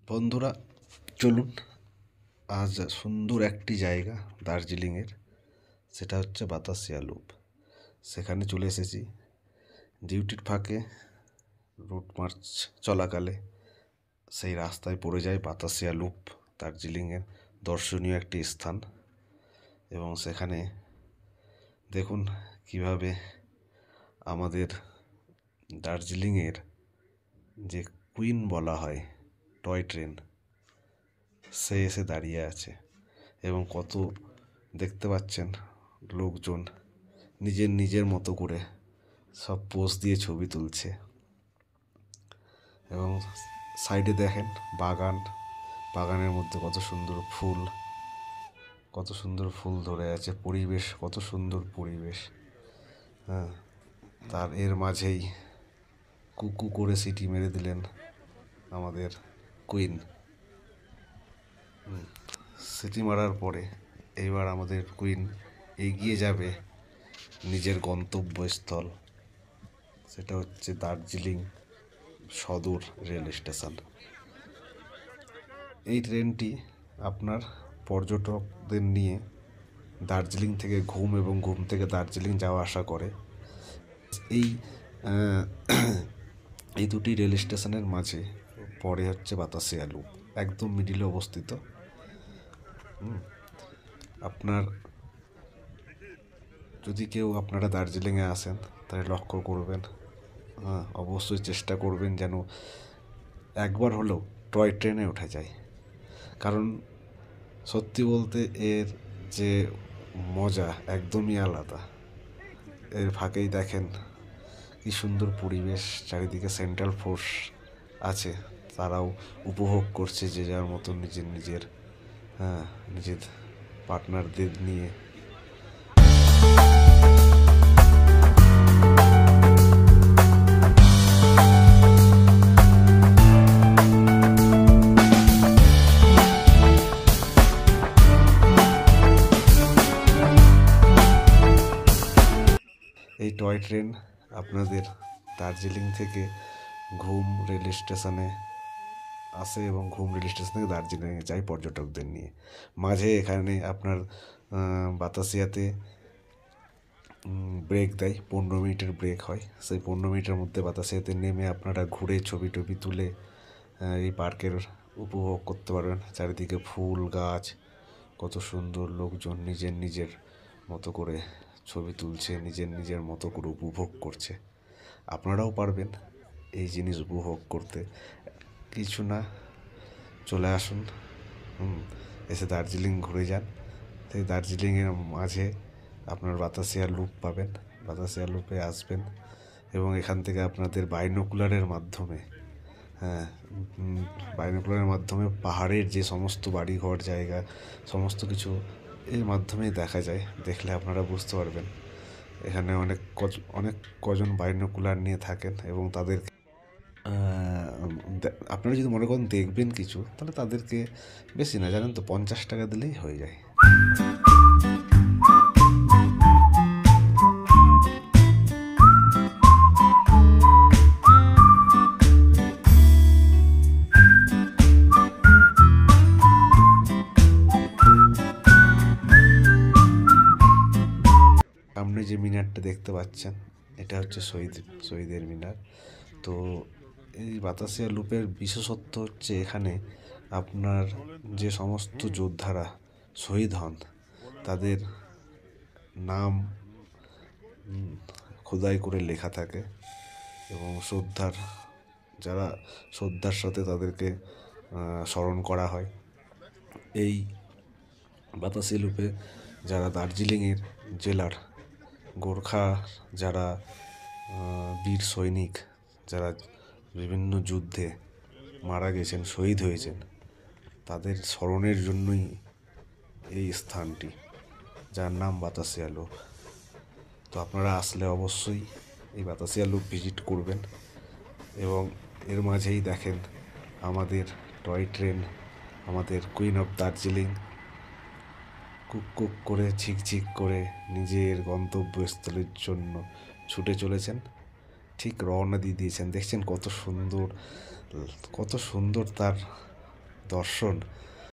বন্ধুরা, চলুন আজ সুন্দর একটি জায়গা দার্জিলিংয়ের, সেটা হচ্ছে বাতাসিয়া লুপ। সেখানে চলে এসেছি ডিউটির ফাঁকে। রুট মার্চ চলাকালে সেই রাস্তায় পড়ে যায় বাতাসিয়া লুপ, দার্জিলিংয়ের দর্শনীয় একটি স্থান। এবং সেখানে দেখুন কিভাবে আমাদের দার্জিলিংয়ের যে কুইন বলা হয় টয় ট্রেন, সে এসে দাঁড়িয়ে আছে। এবং কত দেখতে পাচ্ছেন লোকজন নিজের নিজের মতো করে সব পোজ দিয়ে ছবি তুলছে। এবং সাইডে দেখেন বাগানের মধ্যে কত সুন্দর ফুল ধরে আছে। পরিবেশ কত সুন্দর পরিবেশ। হ্যাঁ, তার এর মাঝেই কুকু করে সিটি মেরে দিলেন আমাদের কুইন। সিটি মারার পরে এইবার আমাদের কুইন এগিয়ে যাবে নিজের গন্তব্যস্থল, সেটা হচ্ছে দার্জিলিং সদর রেল স্টেশন। এই ট্রেনটি আপনার পর্যটকদের নিয়ে দার্জিলিং থেকে ঘুম এবং ঘুম থেকে দার্জিলিং যাওয়া আসা করে। এই দুটি রেল স্টেশনের মাঝে পড়ে হচ্ছে বাতাসিয়া লুপ, একদম মিডিলে অবস্থিত। আপনার যদি কেউ আপনারা দার্জিলিংয়ে আসেন তাহলে লক্ষ্য করবেন, অবশ্যই চেষ্টা করবেন যেন একবার হলেও টয় ট্রেনে ওঠা যায়। কারণ সত্যি বলতে এর যে মজা একদমই আলাদা। এর ফাঁকেই দেখেন কি সুন্দর পরিবেশ, চারিদিকে সেন্ট্রাল ফোর্স আছে, তারাও উপভোগ করছে যে যার মতো নিজের পার্টনারদের নিয়ে। এই টয় ট্রেন আপনাদের দার্জিলিং থেকে ঘুম রেল স্টেশনে আসে এবং ঘুম রেল স্টেশন থেকে দার্জিলিংয়ে যায় পর্যটকদের নিয়ে। মাঝে এখানে আপনার বাতাসিয়াতে ব্রেক দেয়, 15 মিনিটের ব্রেক হয়। সেই 15 মিনিটের মধ্যে বাতাসিয়াতে নেমে আপনারা ঘুরে ছবি তুলে এই পার্কের উপভোগ করতে পারবেন। চারিদিকে ফুল গাছ, কত সুন্দর, লোকজন নিজের মতো করে ছবি তুলছে, নিজের মতো করে উপভোগ করছে। আপনারাও পারবেন এই জিনিস উপভোগ করতে। কিছু না, চলে আসুন, এসে দার্জিলিং ঘুরে যান। সেই দার্জিলিংয়ের মাঝে আপনার বাতাসিয়া লুপ পাবেন। বাতাসিয়া লুপে আসবেন এবং এখান থেকে আপনাদের বাইনোকুলারের মাধ্যমে পাহাড়ের যে সমস্ত বাড়িঘর জায়গা সমস্ত কিছু এর মাধ্যমেই দেখা যায়। দেখলে আপনারা বুঝতে পারবেন। এখানে অনেক কজন বাইনোকুলার নিয়ে থাকেন এবং তাদের আপনারা যদি মনে করেন দেখবেন কিছু, তাহলে তাদেরকে বেশি না, জানেন তো, 50 টাকা দিলেই হয়ে যায়। সামনে যে মিনারটা দেখতে পাচ্ছেন, এটা হচ্ছে শহীদের মিনার। তো এই বাতাসিয়া লুপের বিশেষত্ব হচ্ছে এখানে আপনার যে সমস্ত যোদ্ধারা শহীদ হন তাদের নাম খোদাই করে লেখা থাকে এবং শ্রদ্ধার সাথে তাদেরকে স্মরণ করা হয়। এই বাতাসিয়া লুপে যারা দার্জিলিংয়ের জেলার গোর্খা, যারা বীর সৈনিক, যারা বিভিন্ন যুদ্ধে মারা গেছেন, শহীদ হয়েছেন, তাদের স্মরণের জন্যই এই স্থানটি, যার নাম বাতাসিয়া লুপ। তো আপনারা আসলে অবশ্যই এই বাতাসিয়া লুপ ভিজিট করবেন। এবং এর মাঝেই দেখেন আমাদের টয় ট্রেন, আমাদের কুইন অফ দার্জিলিং কুক করে ঝিকঝিক করে নিজের গন্তব্যস্থলের জন্য ছুটে চলেছেন। ঠিক রওনা দিয়ে দিয়েছেন। দেখছেন কত সুন্দর তার দর্শন